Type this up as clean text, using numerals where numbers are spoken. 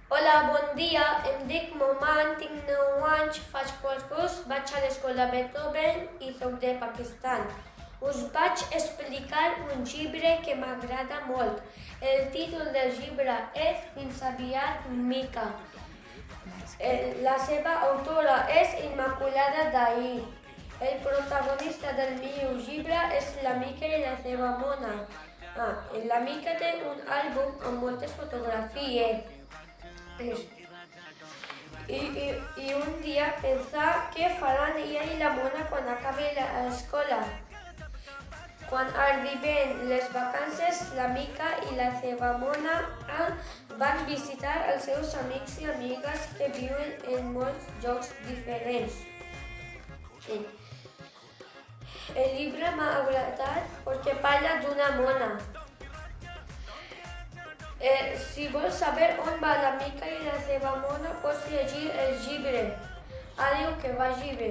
Hola, bon dia. Em dic Moman, tinc 9 anys, faig quart curs, vaig a l'escola Beethoven i soc de Pakistan. Us vaig explicar un llibre que m'agrada molt. El títol del llibre és Fins aviat, Mica. La seva autora és Immaculada Dahir. El protagonista del meu llibre és la Mica i la seva mona. La Mica té un àlbum amb moltes fotografies. I un dia pensar què faran ella i la mona quan acabi l'escola. Quan arriben les vacances, la Mica i la seva mona van visitar els seus amics i amigues que viuen en molts llocs diferents. El llibre m'ha agradat perquè parla d'una mona. Si vols saber on va la Mica i la seva mona, pots llegir el llibre. Adéu, que vagi bé.